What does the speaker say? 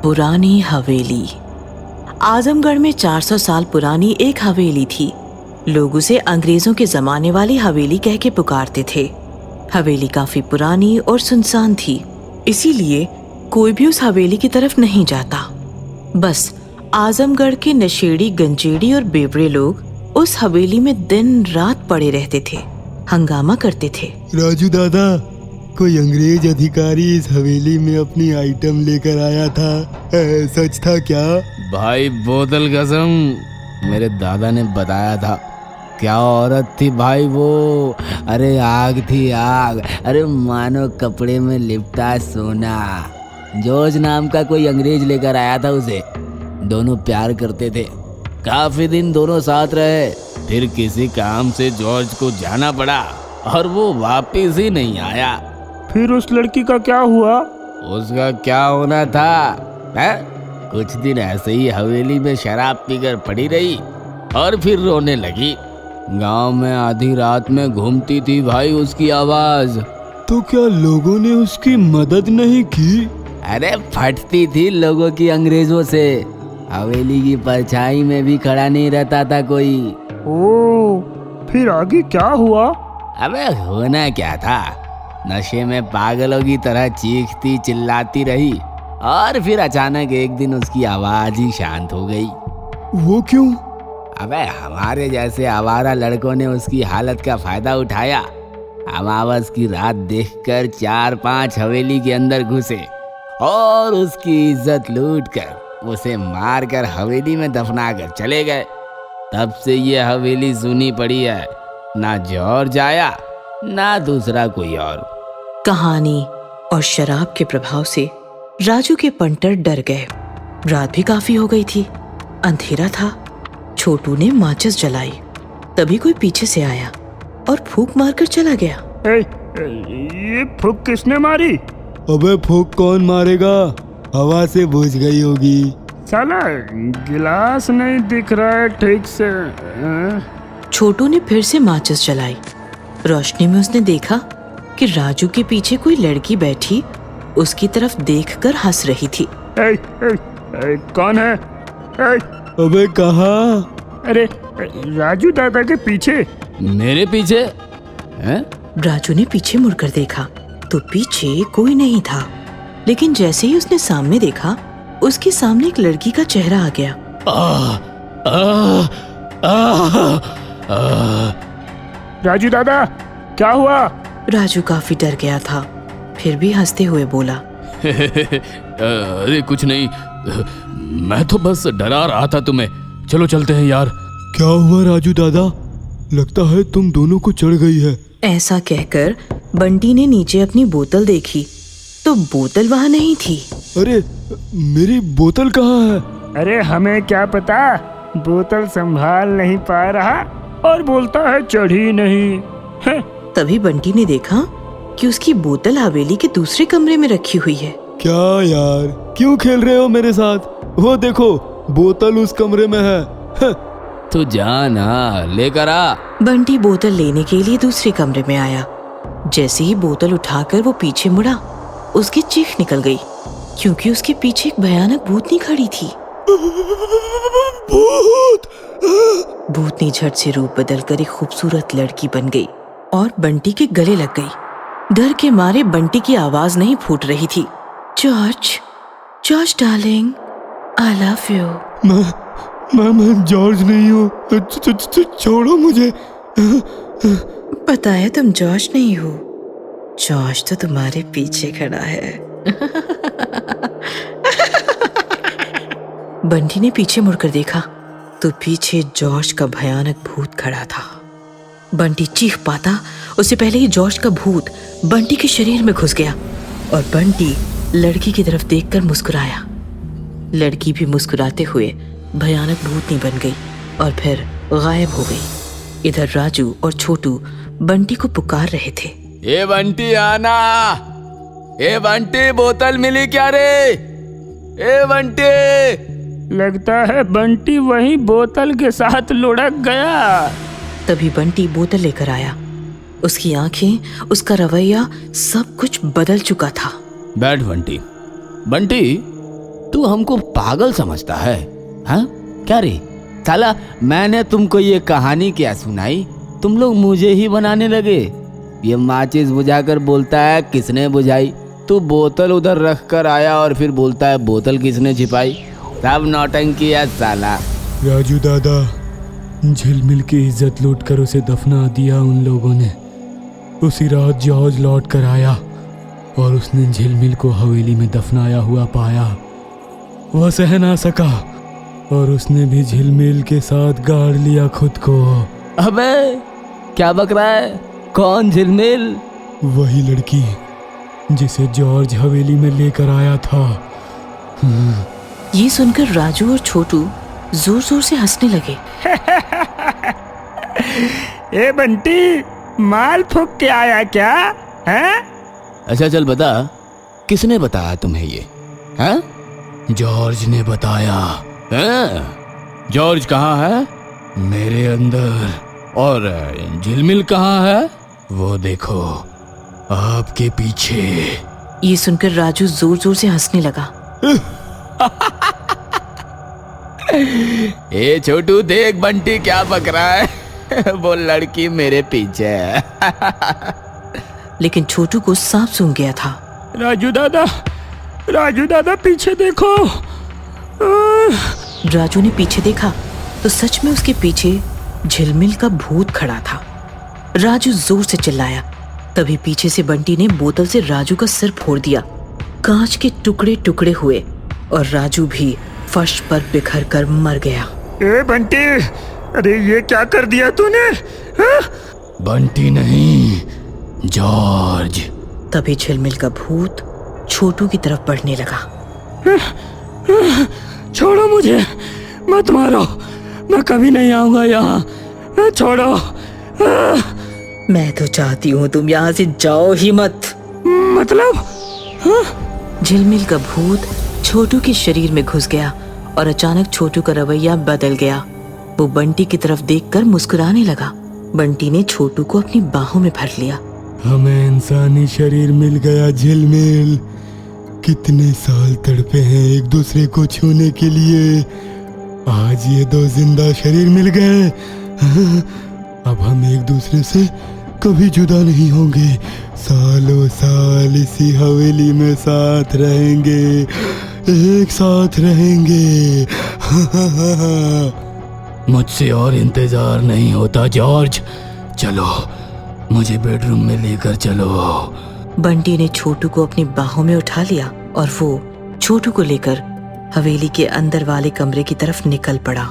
पुरानी हवेली। आजमगढ़ में 400 साल पुरानी एक हवेली थी। लोग उसे अंग्रेजों के जमाने वाली हवेली कह के पुकारते थे। हवेली काफी पुरानी और सुनसान थी, इसीलिए कोई भी उस हवेली की तरफ नहीं जाता। बस आजमगढ़ के नशेड़ी, गंजेड़ी और बेवड़े लोग उस हवेली में दिन रात पड़े रहते थे, हंगामा करते थे। राजू दादा, कोई अंग्रेज अधिकारी इस हवेली में अपनी आइटम लेकर आया था, सच था क्या? भाई बोतल कसम, मेरे दादा ने बताया था। क्या औरत थी भाई वो, अरे आग थी आग, अरे मानो कपड़े में लिपटा सोना। जॉर्ज नाम का कोई अंग्रेज लेकर आया था उसे। दोनों प्यार करते थे, काफी दिन दोनों साथ रहे। फिर किसी काम से जॉर्ज को जाना पड़ा और वो वापिस ही नहीं आया। फिर उस लड़की का क्या हुआ? उसका क्या होना था है? कुछ दिन ऐसे ही हवेली में शराब पीकर पड़ी रही और फिर रोने लगी। गांव में आधी रात में घूमती थी भाई उसकी आवाज। तो क्या लोगों ने उसकी मदद नहीं की? अरे फटती थी लोगों की अंग्रेजों से। हवेली की परछाई में भी खड़ा नहीं रहता था कोई। ओ, फिर आगे क्या हुआ? अबे होना क्या था, नशे में पागलों की तरह चीखती चिल्लाती रही और फिर अचानक एक दिन उसकी आवाज ही शांत हो गई। वो क्यों? अबे हमारे जैसे आवारा लड़कों ने उसकी हालत का फायदा उठाया। अमावस की रात देखकर 4-5 हवेली के अंदर घुसे और उसकी इज्जत लूटकर उसे मारकर हवेली में दफना कर चले गए। तब से ये हवेली सुनी पड़ी है, ना जॉर्ज आया ना दूसरा कोई और। कहानी और शराब के प्रभाव से राजू के पंटर डर गए। रात भी काफी हो गई थी, अंधेरा था। छोटू ने माचिस जलाई, तभी कोई पीछे से आया और फूंक मारकर चला गया। ये फूंक किसने मारी? अबे फूंक कौन मारेगा, हवा से बुझ गई होगी। साला गिलास नहीं दिख रहा है ठीक से। छोटू ने फिर से माचिस जलाई। रोशनी में उसने देखा कि राजू के पीछे कोई लड़की बैठी उसकी तरफ देखकर हंस रही थी। कौन है? अबे कहाँ? अरे राजू दादा के पीछे। मेरे पीछे हैं? राजू ने पीछे मुड़कर देखा तो पीछे कोई नहीं था, लेकिन जैसे ही उसने सामने देखा उसके सामने एक लड़की का चेहरा आ गया। राजू दादा, क्या हुआ? राजू काफी डर गया था, फिर भी हंसते हुए बोला, अरे कुछ नहीं, मैं तो बस डरा रहा था तुम्हें। चलो चलते हैं यार। क्या हुआ राजू दादा, लगता है तुम दोनों को चढ़ गई है। ऐसा कहकर बंटी ने नीचे अपनी बोतल देखी तो बोतल वहाँ नहीं थी। अरे मेरी बोतल कहाँ है? अरे हमें क्या पता, बोतल संभाल नहीं पा रहा और बोलता है चढ़ी नहीं है। तभी बंटी ने देखा कि उसकी बोतल हवेली के दूसरे कमरे में रखी हुई है। क्या यार, क्यों खेल रहे हो मेरे साथ? वो देखो, बोतल उस कमरे में है। तू जाना लेकर आ। बंटी बोतल लेने के लिए दूसरे कमरे में आया। जैसे ही बोतल उठाकर वो पीछे मुड़ा, उसकी चीख निकल गई, क्योंकि उसके पीछे एक भयानक भूतनी खड़ी थी। भूतनी झट से रूप बदलकर एक खूबसूरत लड़की बन गई और बंटी के गले लग गई। डर के मारे बंटी की आवाज नहीं फूट रही थी। George, George darling, I love you. मैं जॉर्ज नहीं हूँ, छोड़ो मुझे। पता है तुम जॉर्ज नहीं हो, जॉर्ज तो तुम्हारे पीछे खड़ा है। बंटी ने पीछे मुड़कर देखा तो पीछे जॉर्ज का भयानक भूत खड़ा था। बंटी चीख पाता उससे पहले ही जॉर्ज का भूत बंटी के शरीर में घुस गया और बंटी लड़की की तरफ देखकर मुस्कुराया। लड़की भी मुस्कुराते हुए भयानक भूतनी बन गई और फिर गायब हो गई। इधर राजू और छोटू बंटी को पुकार रहे थे। ए बंटी आना, ए बंटी बोतल मिली क्या रे? ए बंटी। लगता है बंटी वही बोतल के साथ लुढ़क गया। तभी बंटी बोतल लेकर आया। उसकी आंखें, उसका रवैया, सब कुछ बदल चुका था। बैठ बंटी। बंटी, तू हमको पागल समझता है? हाँ क्या रे साला, मैंने तुमको ये कहानी क्या सुनाई, तुम लोग मुझे ही बनाने लगे। ये माचिस बुझाकर बोलता है किसने बुझाई, तू बोतल उधर रख कर आया और फिर बोलता है बोतल किसने छिपाई। सब नौटंकी है साला। राजू दादा, झिलमिल की इज्जत लूट कर उसे दफना दिया उन लोगों ने। उसी रात जॉर्ज लौट कर आया और उसने झिलमिल को हवेली में दफनाया हुआ पाया। वह सह ना सका और उसने भी झिलमिल के साथ गाड़ लिया खुद को। अबे क्या बक रहा है? कौन झिलमिल? वही लड़की जिसे जॉर्ज हवेली में लेकर आया था। ये सुनकर राजू और छोटू जोर जोर से हंसने लगे। ए बंटी, माल फूक के आया क्या? हैं? अच्छा चल बता, किसने बताया तुम्हें ये? हैं? जॉर्ज ने बताया। हैं? जॉर्ज कहाँ है? मेरे अंदर। और झिलमिल कहाँ है? वो देखो, आपके पीछे। ये सुनकर राजू जोर जोर से हंसने लगा। ए छोटू, देख बंटी क्या बक रहा है। वो लड़की मेरे पीछे है। लेकिन छोटू को साफ सूंघ गया था। राजू दादा पीछे देखो। राजू ने पीछे देखा तो सच में उसके पीछे झिलमिल का भूत खड़ा था। राजू जोर से चिल्लाया। तभी पीछे से बंटी ने बोतल से राजू का सिर फोड़ दिया। कांच के टुकड़े टुकड़े हुए और राजू भी फर्श पर बिखर कर मर गया। ए बंटी, अरे ये क्या कर दिया तूने? हाँ? बंटी नहीं, जॉर्ज। तभी झिलमिल का भूत छोटू की तरफ बढ़ने लगा। छोड़ो मुझे, मत मारो, मैं कभी नहीं आऊंगा यहाँ। छोड़ो। मैं तो चाहती हूँ तुम यहाँ से जाओ ही मत। मतलब? झिलमिल का भूत छोटू के शरीर में घुस गया और अचानक छोटू का रवैया बदल गया। वो बंटी की तरफ देखकर मुस्कुराने लगा। बंटी ने छोटू को अपनी बाहों में भर लिया। हमें इंसानी शरीर मिल गया झिलमिल। कितने साल तड़पे हैं एक दूसरे को छूने के लिए, आज ये दो जिंदा शरीर मिल गए। अब हम एक दूसरे से कभी जुदा नहीं होंगे। सालों साल इसी हवेली में साथ रहेंगे, एक साथ रहेंगे। मुझसे और इंतजार नहीं होता जॉर्ज। चलो, मुझे बेडरूम में लेकर चलो। बंटी ने छोटू को अपनी बाहों में उठा लिया और वो छोटू को लेकर हवेली के अंदर वाले कमरे की तरफ निकल पड़ा।